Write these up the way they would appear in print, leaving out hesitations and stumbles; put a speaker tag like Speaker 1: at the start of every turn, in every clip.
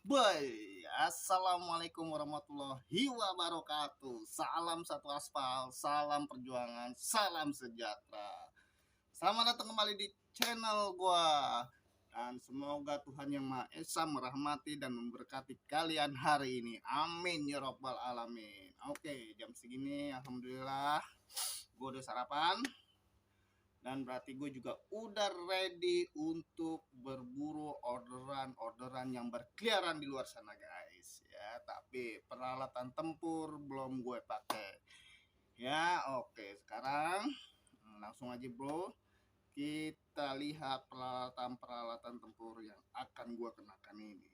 Speaker 1: Boy, assalamualaikum warahmatullahi wabarakatuh. Salam satu aspal, salam perjuangan, salam sejahtera. Selamat datang kembali di channel gua. Dan semoga Tuhan Yang Maha Esa merahmati dan memberkati kalian hari ini. Amin ya robbal alamin. Oke, jam segini alhamdulillah gua udah sarapan. Dan berarti gue juga udah ready untuk berburu orderan yang berkeliaran di luar sana guys ya. Tapi peralatan tempur belum gue pakai ya. Oke, sekarang langsung aja bro, kita lihat peralatan tempur yang akan gue kenakan ini.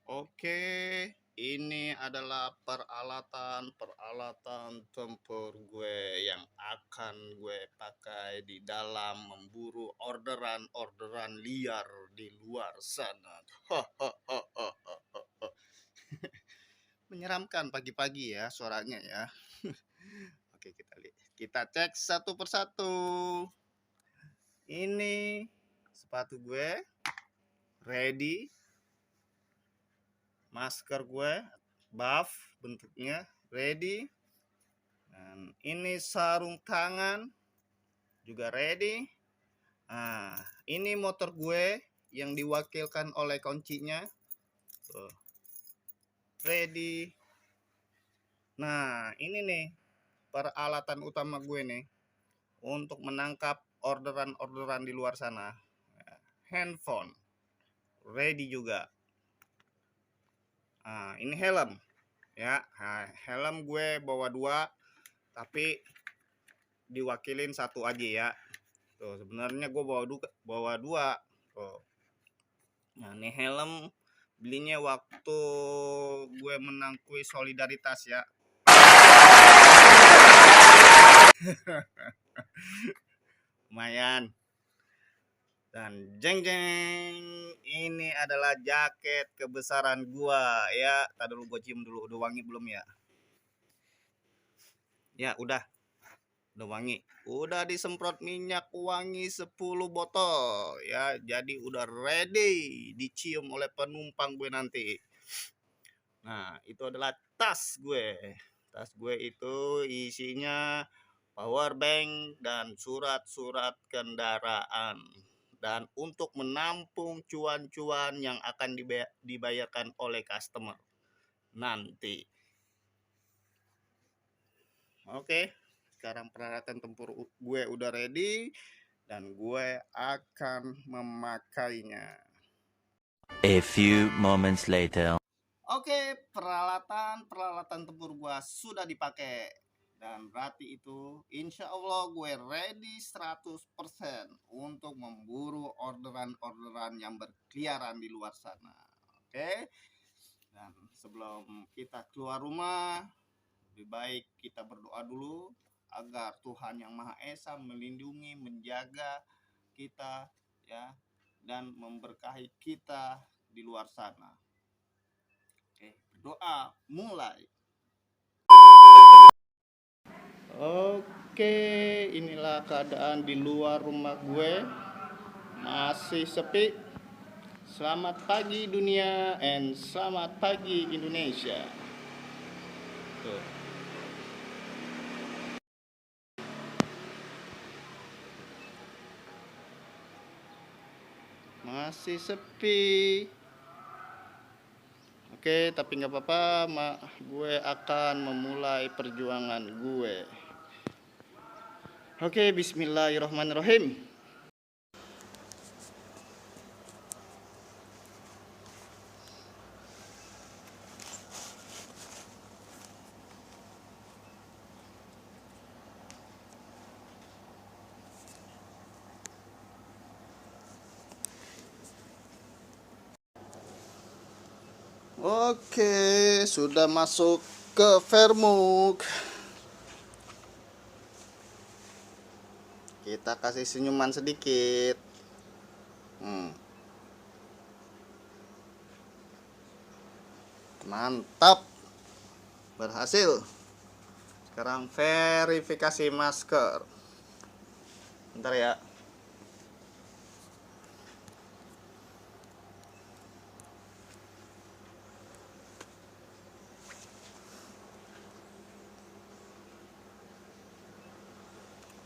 Speaker 1: Oke, ini adalah peralatan tempur gue yang akan gue pakai di dalam memburu orderan liar di luar sana. Menyeramkan pagi-pagi ya suaranya ya. Oke, kita lihat. Kita cek satu persatu. Ini sepatu gue ready. Masker gue buff bentuknya ready. Dan ini sarung tangan juga ready. Nah, ini motor gue yang diwakilkan oleh kuncinya. Tuh. Ready. Nah, ini nih peralatan utama gue nih untuk menangkap orderan di luar sana. Handphone ready juga. Nah, ini helm ya. Nah, helm gue bawa 2 tapi diwakilin 1 aja ya. Tuh, sebenarnya gue bawa 2. Tuh. Nah, ini helm belinya waktu gue menang kuis solidaritas ya. Lumayan. Dan jeng ini adalah jaket kebesaran gua ya. Tadi dulu gua cium dulu, udah wangi belum ya? Ya udah wangi. Udah disemprot minyak wangi 10 botol ya. Jadi udah ready dicium oleh penumpang gue nanti. Nah, itu adalah tas gue. Tas gue itu isinya power bank dan surat-surat kendaraan. Dan untuk menampung cuan-cuan yang akan dibayarkan oleh customer nanti. Oke, sekarang peralatan tempur gue udah ready dan gue akan memakainya.
Speaker 2: A few moments later.
Speaker 1: Oke, peralatan tempur gue sudah dipakai. Dan berarti itu insya Allah gue ready 100% untuk memburu orderan yang berkeliaran di luar sana. Oke. Dan sebelum kita keluar rumah, lebih baik kita berdoa dulu agar Tuhan Yang Maha Esa melindungi, menjaga kita ya, dan memberkahi kita di luar sana. Oke, berdoa mulai. Oke, inilah keadaan di luar rumah gue. Masih sepi. Selamat pagi dunia and selamat pagi Indonesia. Tuh. Masih sepi. Oke, tapi nggak apa-apa, gue akan memulai perjuangan gue. Oke, bismillahirrahmanirrahim. Oke, sudah masuk ke Vermuk. Kita kasih senyuman sedikit. Mantap, berhasil. Sekarang verifikasi masker. Bentar ya.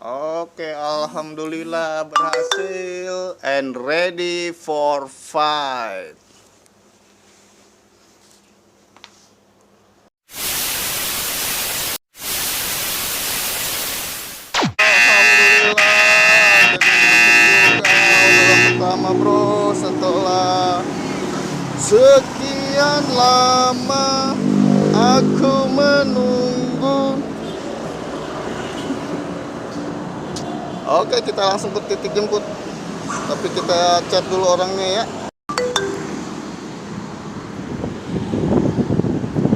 Speaker 1: Oke, alhamdulillah berhasil and ready for fight. Alhamdulillah, pertama bro, setelah sekian lama aku menunggu. Oke, kita langsung ke titik jemput. Tapi kita chat dulu orangnya ya.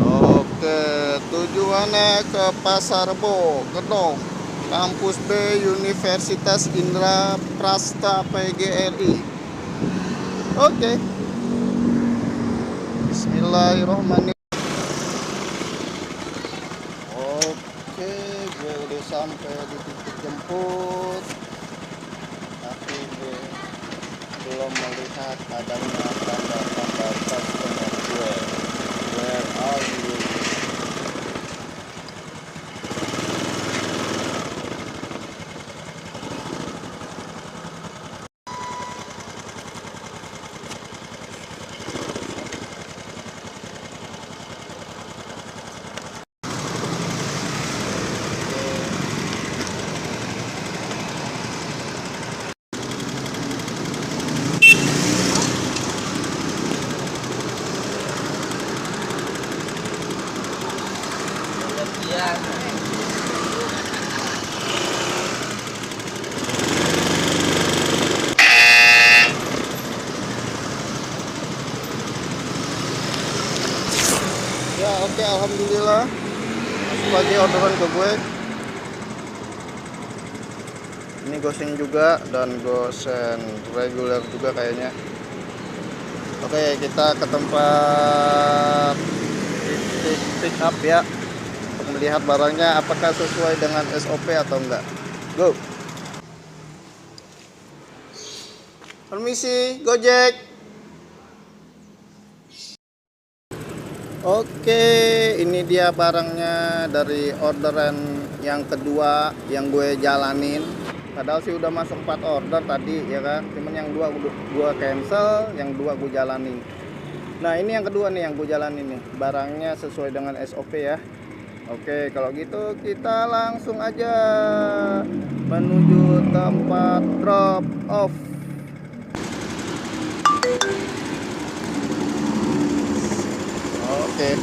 Speaker 1: Oke, tujuannya ke Pasar Bo, Gedong, Kampus B Universitas Indra Prasta PGRI. Oke. Bismillahirrahmanirrahim. Oke, gue udah sampai di titik jemput, tapi gue belum melihat adanya tanda-tanda customer gue. Where are you? Ya oke, alhamdulillah masuk lagi orderan ke gue. Ini gosen juga dan gosen reguler juga kayaknya. Oke, kita ke tempat titik pick up ya, untuk melihat barangnya apakah sesuai dengan SOP atau enggak. Go. Permisi, Gojek. Oke, ini dia barangnya dari orderan yang kedua yang gue jalanin. Padahal sih udah masuk 4 order tadi ya kan. Cuman yang 2 gue cancel, yang 2 gue jalanin. Nah, ini yang kedua nih yang gue jalanin nih. Barangnya sesuai dengan SOP ya. Oke, kalau gitu kita langsung aja menuju tempat drop off. Oke,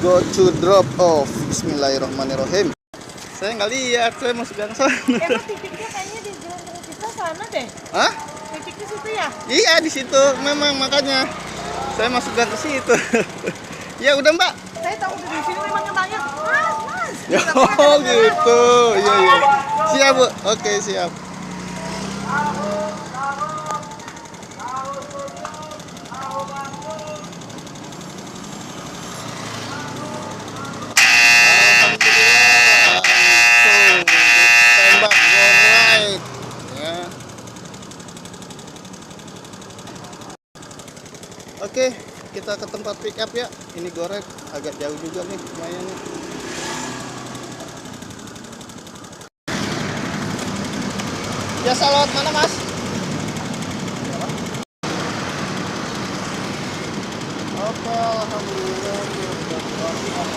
Speaker 1: go to drop off. Bismillahirrahmanirrahim. Saya nggak lihat, saya masuk gang sana.
Speaker 3: Emang titiknya kayaknya di jalan tengah kita sana deh.
Speaker 1: Hah?
Speaker 3: Titiknya situ ya?
Speaker 1: Iya, di situ memang, makanya saya masuk gang ke situ. Ya udah Mbak.
Speaker 3: Saya tahu dari sini memang nanya, Mas.
Speaker 1: Oh gitu, iya iya. Siap Bu, oke siap. Oke, kita ke tempat pick up ya. Ini Goret agak jauh juga nih, lumayan nih. Jasa lewat mana Mas? Oke, alhamdulillah sudah berangkat.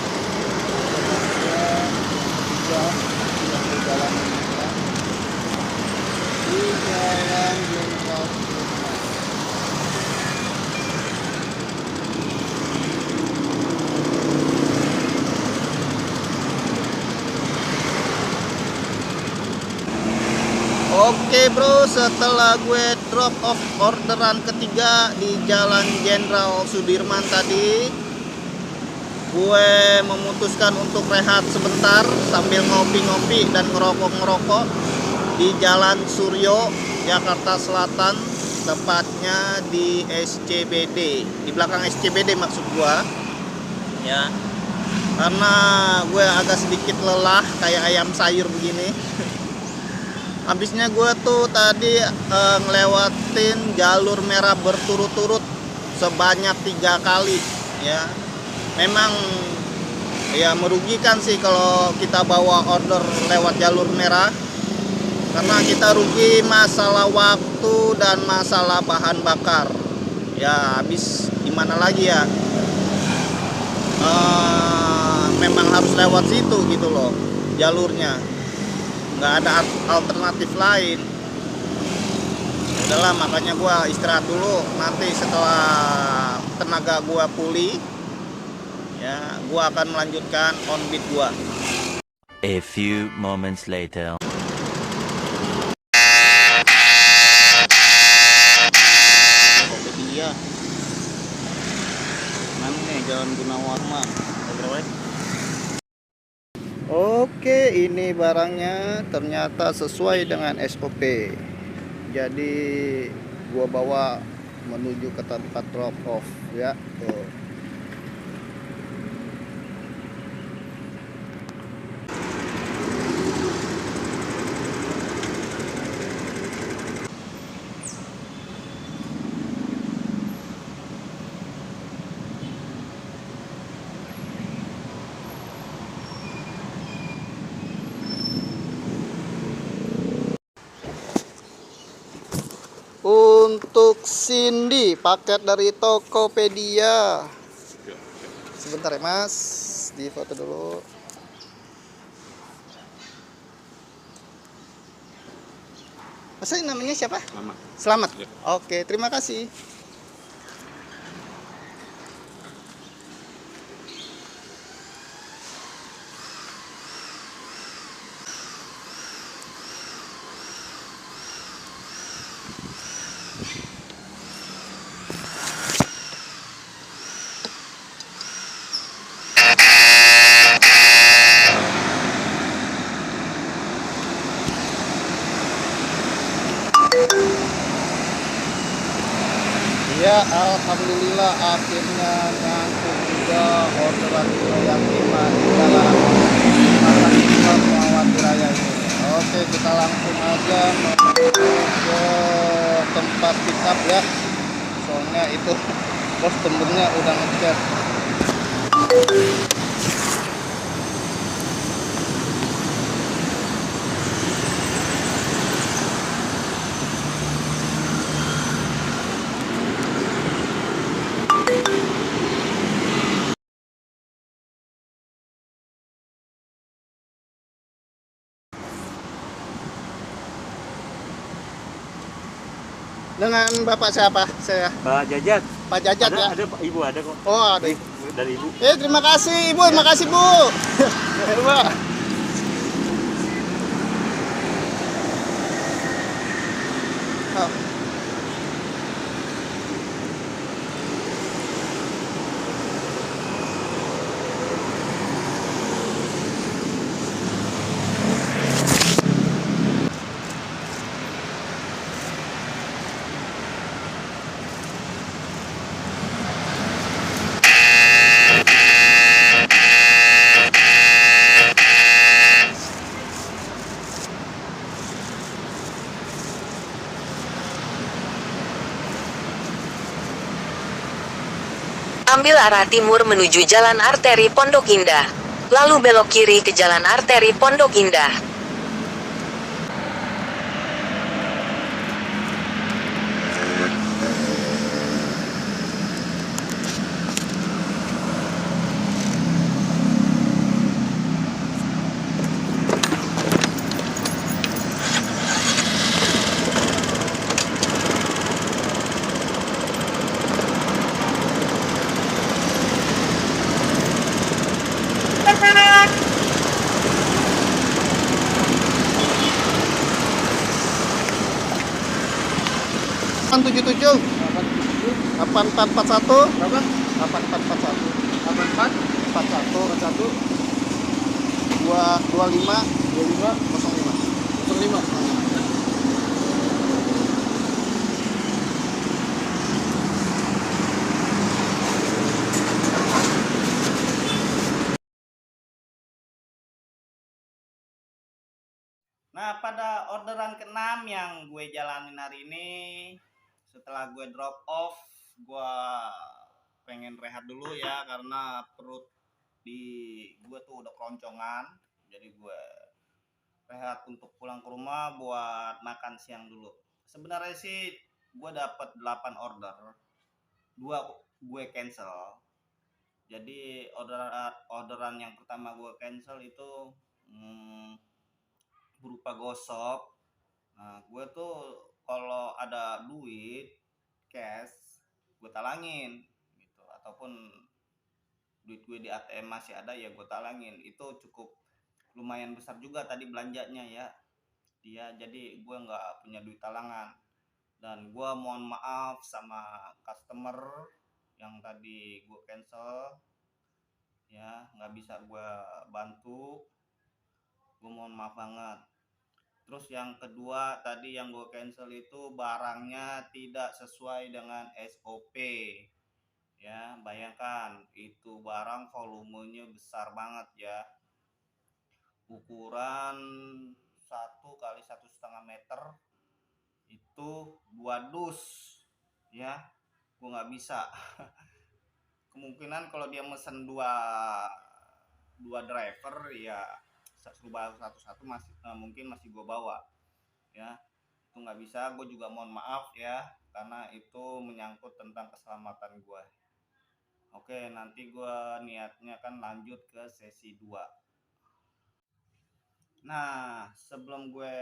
Speaker 1: Yang di jalan ini ya. Di jalan Jenderal Sudirman. Oke bro, setelah gue drop off orderan ketiga di Jalan Jenderal Sudirman tadi, gue memutuskan untuk rehat sebentar sambil ngopi-ngopi dan ngerokok-ngerokok di Jalan Suryo, Jakarta Selatan, tepatnya di SCBD, di belakang SCBD maksud gue ya, karena gue agak sedikit lelah kayak ayam sayur begini. Habisnya gue tuh tadi ngelewatin jalur merah berturut-turut sebanyak 3 kali ya. Memang ya merugikan sih kalau kita bawa order lewat jalur merah, karena kita rugi masalah waktu dan masalah bahan bakar ya. Habis gimana lagi ya, memang harus lewat situ gitu loh jalurnya, nggak ada alternatif lain. Udahlah, makanya gua istirahat dulu. Nanti setelah tenaga gua pulih ya, gua akan melanjutkan on beat gua.
Speaker 2: A few moments later.
Speaker 1: Iya, mana nih Jalan Gunawarman. Oke, ini barangnya ternyata sesuai dengan SOP. Jadi gua bawa menuju ke tempat drop off ya. Tuh. Untuk Cindy, paket dari Tokopedia. Sebentar ya Mas, di foto dulu. Mas, ini namanya siapa?
Speaker 4: Selamat.
Speaker 1: Selamat.
Speaker 4: Ya.
Speaker 1: Oke, terima kasih. Ya, alhamdulillah akhirnya ngangkut juga orderan gue yang 5 di jalan Fatmawati Raya ini. Oke, kita langsung aja menuju ke tempat pick up ya. Soalnya itu customernya udah ngechat. Dengan Bapak siapa? Saya
Speaker 4: Pak Jajat.
Speaker 1: Pak Jajat
Speaker 4: Ada,
Speaker 1: ya.
Speaker 4: ada Pak, Ibu ada kok.
Speaker 1: Oh, ada.
Speaker 4: Dari Ibu.
Speaker 1: Terima kasih Ibu, terima kasih Bu. Pak. Oh.
Speaker 5: Ambil arah timur menuju Jalan Arteri Pondok Indah. Lalu belok kiri ke Jalan Arteri Pondok Indah.
Speaker 1: 877 8441
Speaker 4: Berapa?
Speaker 1: 8441
Speaker 4: 84
Speaker 1: 41 25
Speaker 4: 25
Speaker 1: 05.
Speaker 4: 05.
Speaker 1: Nah, pada orderan ke-6 yang gue jalanin hari ini, setelah gue drop off, gue pengen rehat dulu ya karena perut di gue tuh udah keroncongan. Jadi gue rehat untuk pulang ke rumah buat makan siang dulu. Sebenarnya sih gue dapat 8 order, 2 gue cancel. Jadi orderan yang pertama gue cancel itu berupa gosok. Nah, gue tuh kalau ada duit cash gue talangin gitu, ataupun duit gue di ATM masih ada ya gue talangin. Itu cukup lumayan besar juga tadi belanjanya ya dia, jadi gue nggak punya duit talangan. Dan gue mohon maaf sama customer yang tadi gue cancel ya, nggak bisa gue bantu, gue mohon maaf banget. Terus yang kedua tadi yang gue cancel itu barangnya tidak sesuai dengan SOP. Ya, bayangkan itu barang volumenya besar banget ya. Ukuran 1 x 1,5 meter itu 2 dus ya. Gue nggak bisa. Kemungkinan kalau dia mesen dua driver ya serba satu-satu masih mungkin masih gue bawa ya. Itu nggak bisa, gue juga mohon maaf ya karena itu menyangkut tentang keselamatan gue. Oke, nanti gue niatnya kan lanjut ke sesi 2. Nah, sebelum gue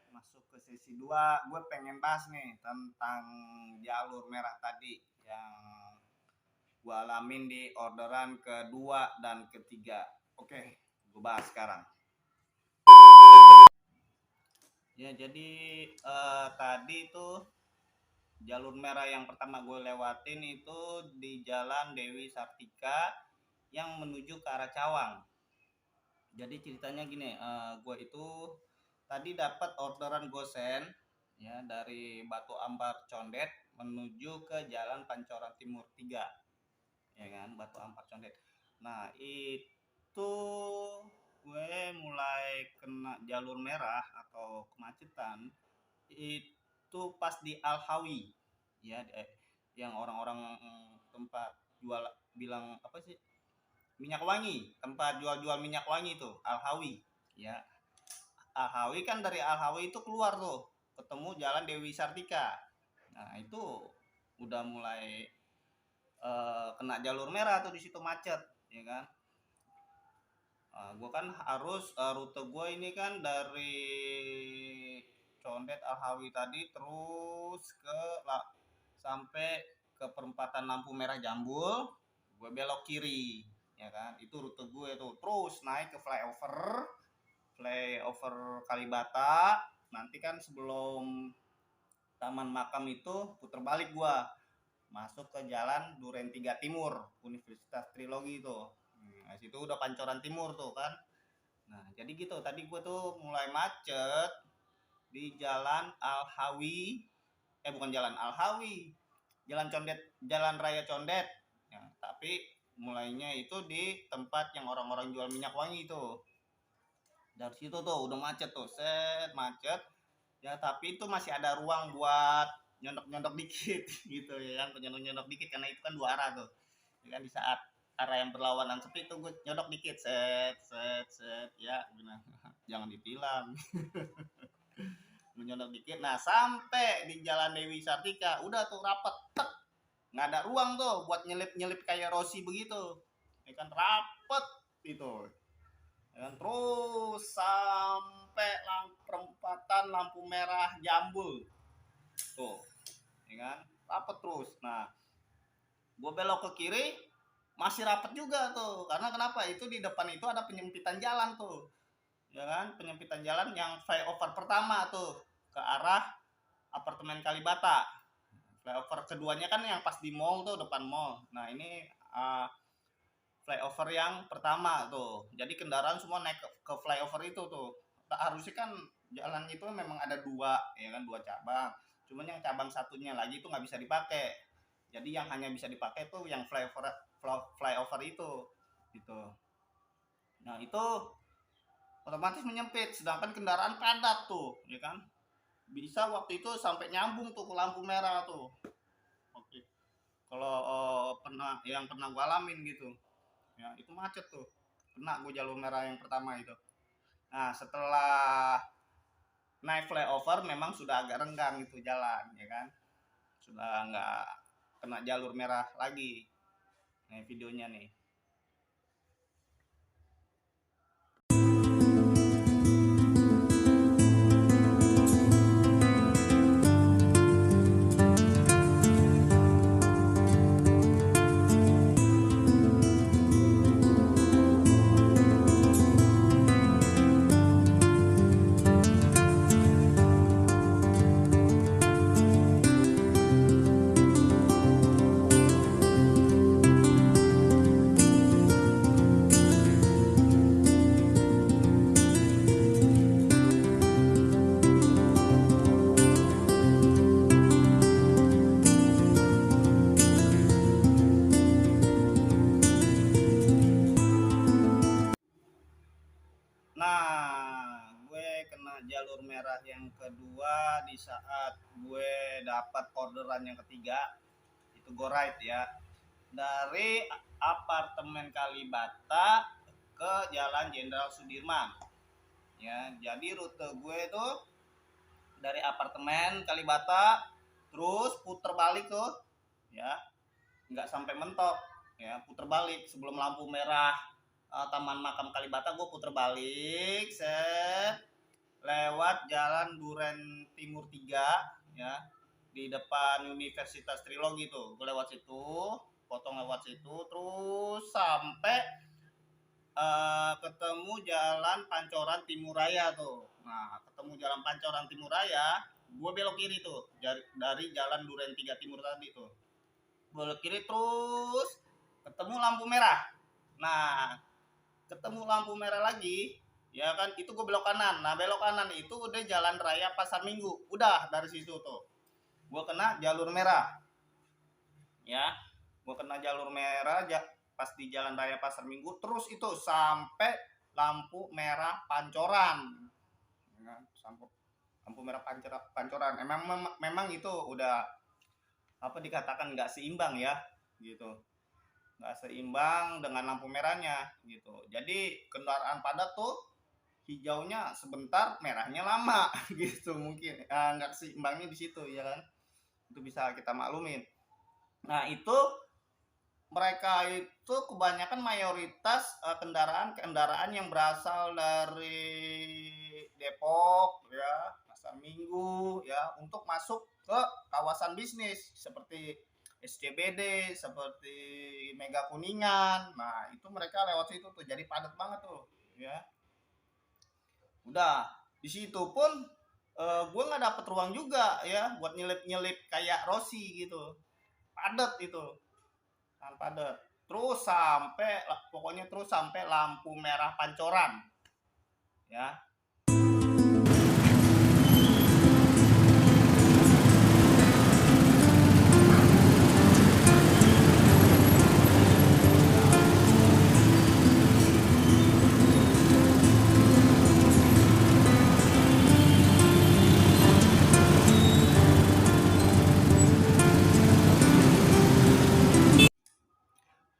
Speaker 1: masuk ke sesi 2, gue pengen bahas nih tentang jalur merah tadi yang gue alamin di orderan kedua dan ketiga. Oke, gue bahas sekarang. Ya, jadi tadi tuh jalur merah yang pertama gue lewatin itu di Jalan Dewi Sartika yang menuju ke arah Cawang. Jadi ceritanya gini, gue itu tadi dapat orderan gosen ya dari Batu Ampar Condet menuju ke Jalan Pancoran Timur 3. Ya kan, Batu Ampar Condet. Nah, itu gue mulai kena jalur merah atau kemacetan itu pas di Al-Hawi ya, yang orang-orang tempat jual bilang apa sih, minyak wangi, tempat jual-jual minyak wangi itu Al-Hawi ya. Al-Hawi kan, dari Al-Hawi itu keluar tuh ketemu Jalan Dewi Sartika. Nah, itu udah mulai kena jalur merah tuh, di situ macet ya kan. Gue kan harus rute gue ini kan dari Condet Al-Hawi tadi terus sampai ke perempatan lampu merah Jambul, gue belok kiri ya kan. Itu rute gue tuh, terus naik ke flyover Kalibata. Nanti kan sebelum Taman Makam itu puter balik gue masuk ke Jalan Duren 3 Timur, Universitas Trilogi itu. Nah, situ udah Pancoran Timur tuh kan. Nah, jadi gitu. Tadi gue tuh mulai macet di Jalan Al-Hawi. Bukan Jalan Al-Hawi. Jalan Condet, Jalan Raya Condet. Ya, tapi mulainya itu di tempat yang orang-orang jual minyak wangi itu. Dari situ tuh udah macet tuh, macet. Ya, tapi itu masih ada ruang buat nyondok-nyondok dikit gitu ya kan, nyondok-nyondok dikit karena itu kan 2 arah tuh. Ya kan, di saat arah yang berlawanan sepi itu gue nyodok dikit, set ya gimana, jangan ditilang. Gue nyodok dikit. Nah, sampai di Jalan Dewi Sartika udah tuh rapet, tek, nggak ada ruang tuh buat nyelip kayak Rossi begitu ya kan, rapet itu ya kan. Terus sampai perempatan lampu merah Jambul tuh ya kan, rapet terus. Nah, gue belok ke kiri masih rapet juga tuh, karena kenapa, itu di depan itu ada penyempitan jalan tuh ya kan, penyempitan jalan yang flyover pertama tuh ke arah apartemen Kalibata flyover keduanya kan yang pas di mall tuh, depan mall. Nah ini flyover yang pertama tuh. Jadi kendaraan semua naik ke flyover itu tuh. Harusnya kan jalan itu memang ada dua, ya kan, dua cabang. Cuman yang cabang satunya lagi itu nggak bisa dipakai. Jadi yang hanya bisa dipakai tuh yang flyover itu, gitu. Nah itu otomatis menyempit, sedangkan kendaraan padat tuh, ya kan. Bisa waktu itu sampai nyambung tuh ke lampu merah tuh. Oke. Kalau pernah gue alamin gitu, ya itu macet tuh. Kena gue jalur merah yang pertama itu. Nah setelah naik flyover memang sudah agak renggang itu jalan, ya kan. Sudah nggak kena jalur merah lagi. Nih videonya nih. Nah, gue kena jalur merah yang kedua di saat gue dapat orderan yang ketiga. Itu go ride ya. Dari apartemen Kalibata ke Jalan Jenderal Sudirman. Ya, jadi rute gue itu dari apartemen Kalibata terus puter balik tuh. Ya. Nggak sampai mentok, ya, puter balik sebelum lampu merah Taman Makam Kalibata. Gue puter balik set lewat Jalan Duren Timur 3, ya, di depan Universitas Trilogi tuh. Gue lewat situ, potong lewat situ, terus sampai ketemu Jalan Pancoran Timur Raya tuh. Nah ketemu Jalan Pancoran Timur Raya, gue belok kiri tuh dari Jalan Duren 3 Timur tadi tuh. Belok kiri terus ketemu lampu merah. Nah ketemu lampu merah lagi, ya kan, itu gue belok kanan. Nah belok kanan itu udah Jalan Raya Pasar Minggu. Udah dari situ tuh gue kena jalur merah, ya. Gue kena jalur merah pas di Jalan Raya Pasar Minggu, terus itu sampai lampu merah Pancoran, ya, sampai lampu merah Pancoran. Memang itu udah apa dikatakan nggak seimbang ya, gitu. Nggak seimbang dengan lampu merahnya gitu. Jadi kendaraan padat tuh hijaunya sebentar, merahnya lama gitu. Mungkin nggak seimbangnya di situ, ya kan. Itu bisa kita maklumin. Nah itu mereka itu kebanyakan mayoritas kendaraan yang berasal dari Depok, ya, Pasar Minggu, ya, untuk masuk ke kawasan bisnis seperti SCBD, seperti Mega Kuningan. Nah itu mereka lewat situ tuh, jadi padat banget tuh, ya. Udah di situ pun gue nggak dapet ruang juga, ya, buat nyelip kayak Rossi gitu. Padat itu, sangat padat. Pokoknya terus sampai lampu merah Pancoran, ya.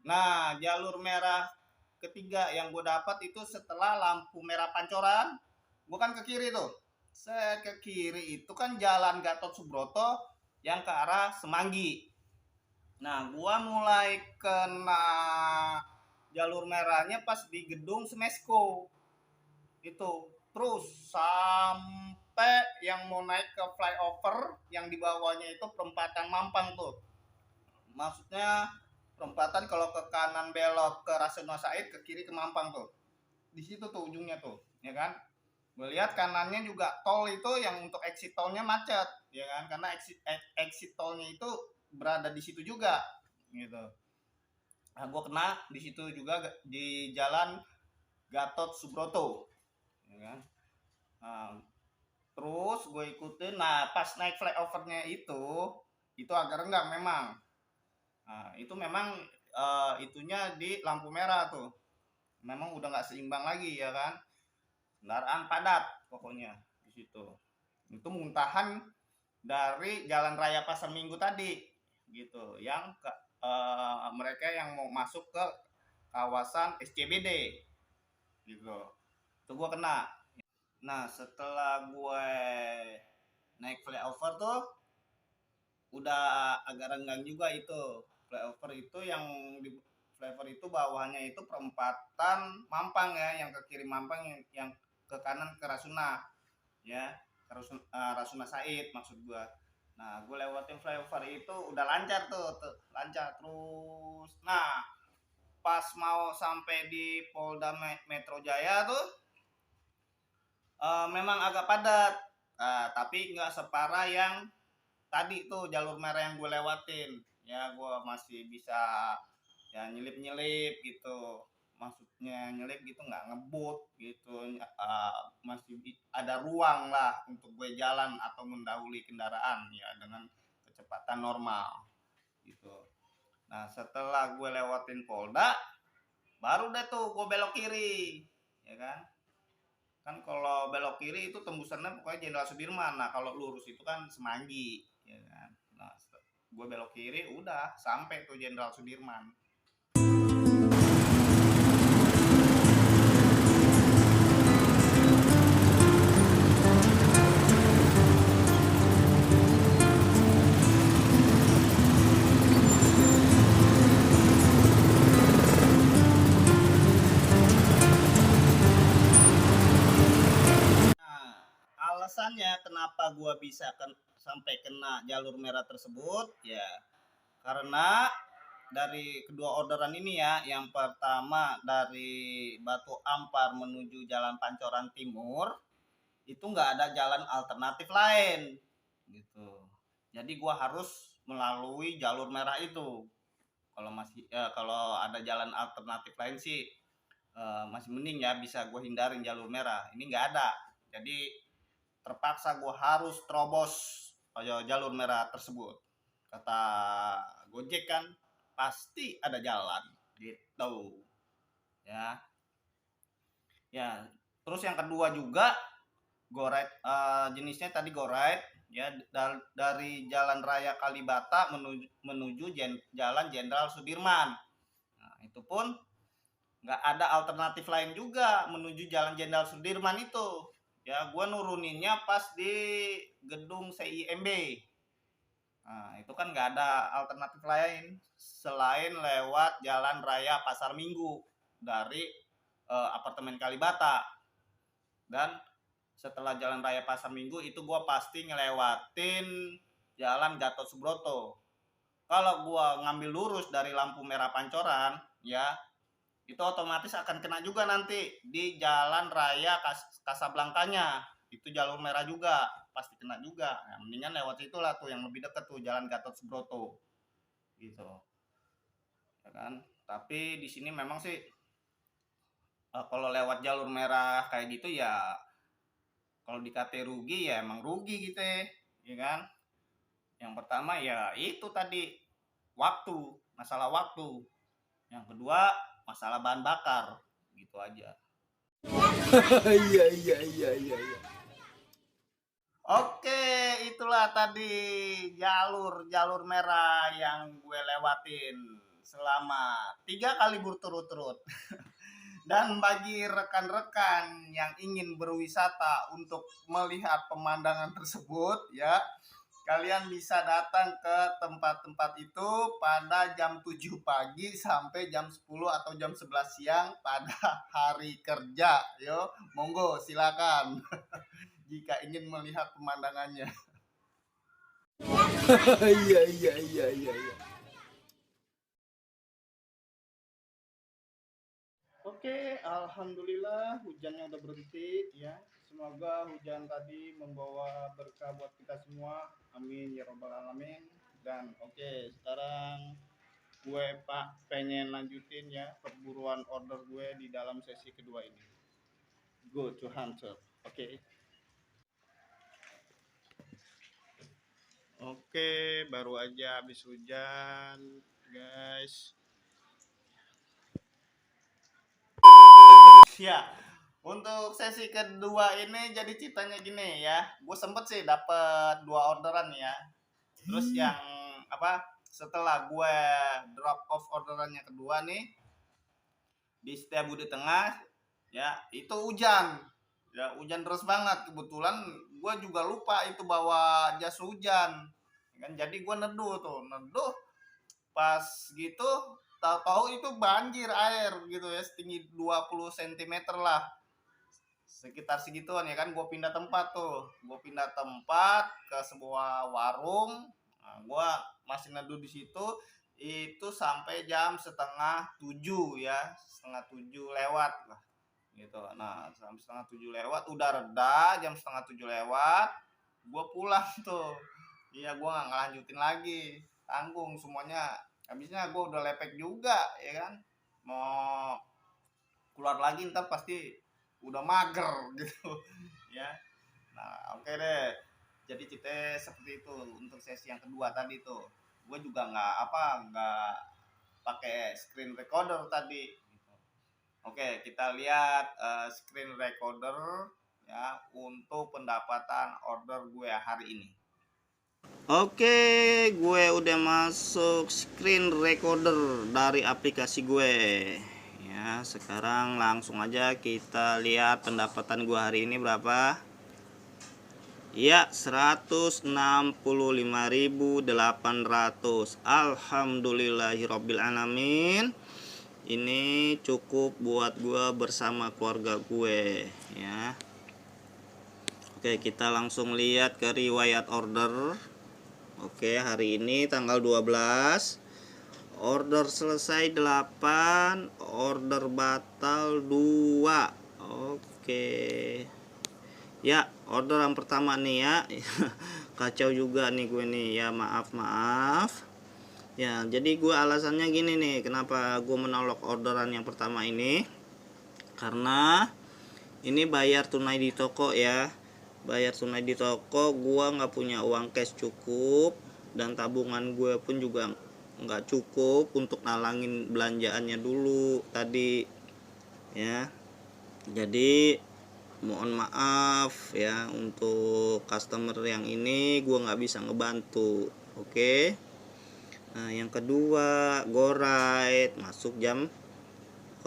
Speaker 1: Nah, jalur merah ketiga yang gue dapat itu setelah lampu merah Pancoran, gue kan ke kiri tuh. Ke kiri itu kan Jalan Gatot Subroto yang ke arah Semanggi. Nah, gue mulai kena jalur merahnya pas di gedung Smesco. Itu terus sampai yang mau naik ke flyover yang di bawahnya itu perempatan Mampang tuh. Maksudnya perempatan kalau ke kanan belok ke Rasuna Said, ke kiri ke Mampang tuh. Di situ tuh ujungnya tuh, ya kan? Gue lihat kanannya juga tol itu yang untuk exit tolnya macet, ya kan? Karena exit tolnya itu berada di situ juga, gitu. Nah, gue kena di situ juga di jalan Gatot Subroto, ya kan? Nah, terus gue ikutin. Nah, pas naik flyovernya itu agak renggang memang. Nah, itu memang itunya di lampu merah tuh. Memang udah nggak seimbang lagi, ya kan? Kendaraan padat pokoknya di situ. Itu muntahan dari Jalan Raya Pasar Minggu tadi, gitu. Yang mereka yang mau masuk ke kawasan SCBD, gitu. Itu gue kena. Nah, setelah gue naik flyover tuh udah agak renggang juga itu. Flyover itu yang di flyover itu bawahnya itu perempatan Mampang ya, yang ke kiri Mampang, yang ke kanan ke Rasuna ya, Rasuna Said maksud gua. Nah, gue lewatin flyover itu udah lancar tuh, lancar terus. Nah, pas mau sampai di Polda Metro Jaya tuh memang agak padat, tapi nggak separah yang tadi tuh jalur merah yang gue lewatin. Ya, gue masih bisa ya nyelip-nyelip gitu, maksudnya nyelip gitu, nggak ngebut gitu, masih ada ruang lah untuk gue jalan atau mendahului kendaraan ya dengan kecepatan normal gitu. Nah, setelah gue lewatin Polda, baru deh tuh gue belok kiri, ya kan? Kan kalau belok kiri itu tembusannya pokoknya Jenderal Sudirman. Nah, kalau lurus itu kan Semanggi, ya kan? Nah, gue belok kiri udah sampai tuh Jenderal Sudirman. Alasannya kenapa gua bisa sampai kena jalur merah tersebut ya karena dari kedua orderan ini ya. Yang pertama dari Batu Ampar menuju Jalan Pancoran Timur itu nggak ada jalan alternatif lain gitu, jadi gua harus melalui jalur merah itu. Kalau ada jalan alternatif lain sih masih mending ya, bisa gue hindarin jalur merah. Ini nggak ada, jadi terpaksa gue harus terobos jalur merah tersebut. Kata Gojek kan pasti ada jalan gitu ya. Ya, terus yang kedua juga go ride, jenisnya tadi go ride ya, dari Jalan Raya Kalibata menuju Jalan Jenderal Sudirman. Nah, itu pun nggak ada alternatif lain juga menuju Jalan Jenderal Sudirman itu. Ya, gue nuruninnya pas di gedung CIMB. Nah, itu kan nggak ada alternatif lain selain lewat Jalan Raya Pasar Minggu dari apartemen Kalibata. Dan setelah Jalan Raya Pasar Minggu itu gue pasti ngelewatin Jalan Gatot Subroto. Kalau gue ngambil lurus dari lampu merah Pancoran ya, itu otomatis akan kena juga nanti di Jalan Raya Kasablankanya. Itu jalur merah juga, pasti kena juga. Nah, mendingan lewat itulah tuh yang lebih dekat tuh, Jalan Gatot Subroto. Gitu. Ya kan? Tapi di sini memang sih kalau lewat jalur merah kayak gitu ya, kalau dikata rugi ya emang rugi gitu ya kan? Yang pertama ya itu tadi waktu, masalah waktu. Yang kedua masalah bahan bakar, gitu aja.
Speaker 4: Iya.
Speaker 1: Oke, itulah tadi jalur merah yang gue lewatin selama 3 kali berturut-turut. Dan bagi rekan-rekan yang ingin berwisata untuk melihat pemandangan tersebut ya, kalian bisa datang ke tempat-tempat itu pada jam 7 pagi sampai jam 10 atau jam 11 siang pada hari kerja. Yo, monggo silakan jika ingin melihat pemandangannya.
Speaker 4: Iya.
Speaker 1: Oke, alhamdulillah hujannya udah berhenti ya. Semoga hujan tadi membawa berkah buat kita semua. Amin ya robbal alamin. Dan oke, sekarang gue Pak pengen lanjutin ya perburuan order gue di dalam sesi kedua ini. Go to hunter. Oke. Oke, baru aja habis hujan, guys. Ya, untuk sesi kedua ini jadi ceritanya gini ya. Gue sempet sih dapet 2 orderan ya. Terus yang apa? Setelah gue drop off orderannya kedua nih di Setiabudi Tengah, ya itu hujan. Ya hujan deras banget. Kebetulan gue juga lupa itu bawa jas hujan. Kan jadi gue neduh pas gitu tahu-tahu itu banjir air gitu ya setinggi 20 cm lah sekitar segituan ya kan. Gue pindah tempat ke sebuah warung. Nah, gue masih neduh di situ itu sampai jam setengah 7 ya, setengah 7 lewat lah gitu. Nah sampai setengah 7 lewat udah reda, jam setengah 7 lewat gue pulang tuh. Iya, gue nggak ngelanjutin lagi, tanggung semuanya. Habisnya gue udah lepek juga ya kan, mau keluar lagi ntar pasti udah mager gitu ya. Nah oke deh, jadi kita seperti itu untuk sesi yang kedua tadi tuh. Gue juga nggak pakai screen recorder tadi gitu. Oke, kita lihat screen recorder ya untuk pendapatan order gue hari ini. Oke, gue udah masuk screen recorder dari aplikasi gue. Ya, sekarang langsung aja kita lihat pendapatan gue hari ini berapa. Ya, 165.800. Alhamdulillahirabbil alamin. Ini cukup buat gue bersama keluarga gue ya. Oke, kita langsung lihat ke riwayat order. Oke, hari ini tanggal 12. Order selesai 8, order batal 2. Oke. Ya, order yang pertama nih ya. Kacau juga nih gue nih ya, maaf. Ya, jadi gue alasannya gini nih, kenapa gue menolak orderan yang pertama ini. Karena ini bayar tunai di toko ya. Bayar tunai di toko, gue nggak punya uang cash cukup, dan tabungan gue pun juga nggak cukup untuk nalangin belanjaannya dulu tadi ya. Jadi mohon maaf ya untuk customer yang ini gue nggak bisa ngebantu. Oke. Nah yang kedua, GoRide masuk jam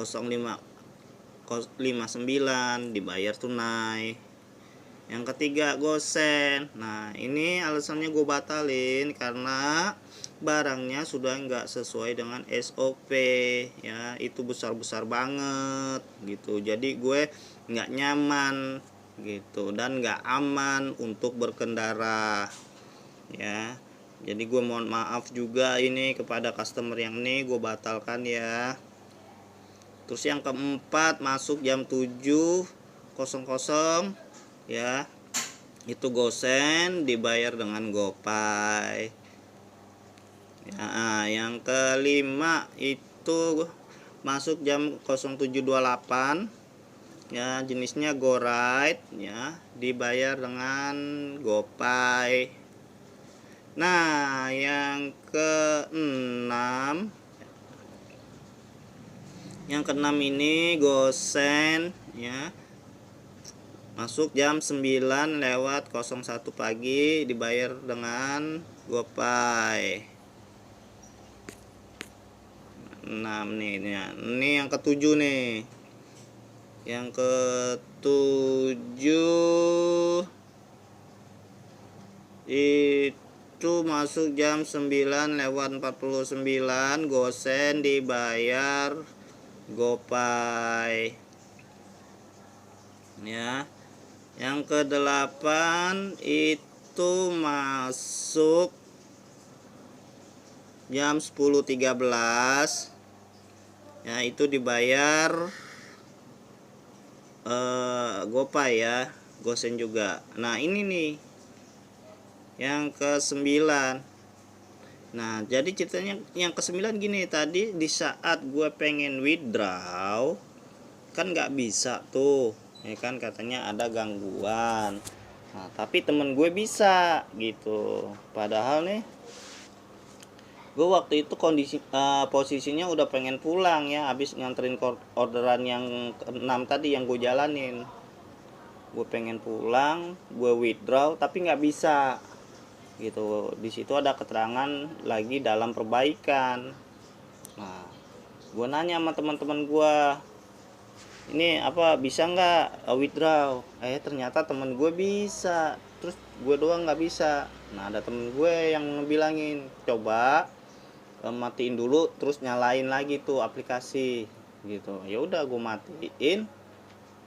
Speaker 1: 05.59 dibayar tunai. Yang ketiga, GoSend. Nah ini alasannya gue batalin karena barangnya sudah nggak sesuai dengan SOP ya, itu besar banget gitu. Jadi gue nggak nyaman gitu dan nggak aman untuk berkendara ya. Jadi gue mohon maaf juga ini kepada customer yang ini, gue batalkan ya. Terus yang keempat, masuk jam 7.00 ya, itu GoSend dibayar dengan GoPay ya. Yang kelima itu masuk jam 07.28 ya, jenisnya GoRide ya, dibayar dengan GoPay. Nah yang keenam ini GoSend ya, masuk jam 9.01 pagi dibayar dengan GoPay. 6 nih ya. Ini yang ketujuh nih. Yang ketujuh itu masuk jam 9.49 GoSend dibayar GoPay ya. Yang kedelapan itu masuk jam 10.13 ya, itu dibayar GoPay ya, Gosen juga. Nah ini nih yang ke-9. Nah jadi ceritanya yang ke-9 gini, tadi di saat gue pengen withdraw kan nggak bisa tuh ya kan, katanya ada gangguan. Nah tapi temen gue bisa gitu, padahal nih gue waktu itu posisinya udah pengen pulang ya, habis nganterin orderan yang ke-6 tadi yang gue jalanin. Gue pengen pulang, gue withdraw tapi nggak bisa gitu. Di situ ada keterangan lagi dalam perbaikan. Nah gue nanya sama teman-teman gue, ini apa bisa nggak withdraw? Ternyata temen gue bisa, terus gue doang nggak bisa. Nah ada temen gue yang bilangin, coba matiin dulu terus nyalain lagi tuh aplikasi gitu. Ya udah gue matiin,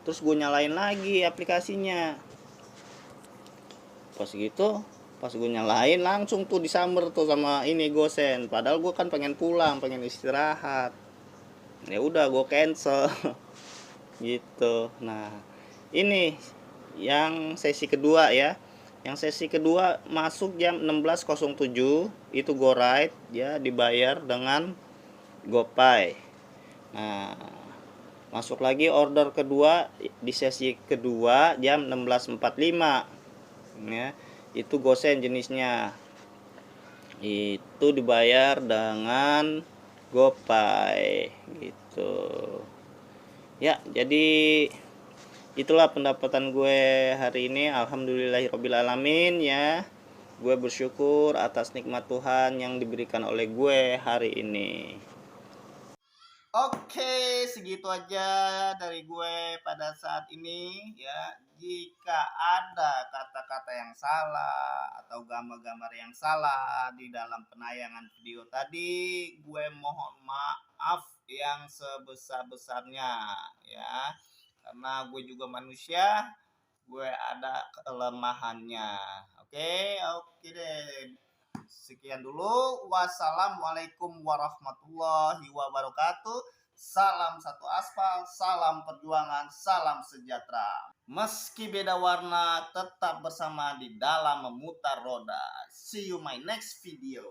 Speaker 1: terus gue nyalain lagi aplikasinya. Pas gitu, pas gue nyalain langsung tuh disamber tuh sama ini Gosen. Padahal gue kan pengen pulang, pengen istirahat. Ya udah gue cancel gitu. Nah ini yang sesi kedua ya. Yang sesi kedua masuk jam 16.07, itu go ride ya, dibayar dengan GoPay. Nah masuk lagi order kedua di sesi kedua jam 16.45 ya, itu Gosen jenisnya, itu dibayar dengan GoPay gitu ya. Jadi itulah pendapatan gue hari ini, alhamdulillahirobbilalamin ya. Gue bersyukur atas nikmat Tuhan yang diberikan oleh gue hari ini. Oke, segitu aja dari gue pada saat ini ya. Jika ada kata-kata yang salah atau gambar-gambar yang salah di dalam penayangan video tadi, gue mohon maaf yang sebesar-besarnya ya. Karena gue juga manusia, gue ada kelemahannya. Oke deh. Sekian dulu. Wassalamualaikum warahmatullahi wabarakatuh. Salam satu aspal, salam perjuangan, salam sejahtera. Meski beda warna, tetap bersama di dalam memutar roda. See you my next video.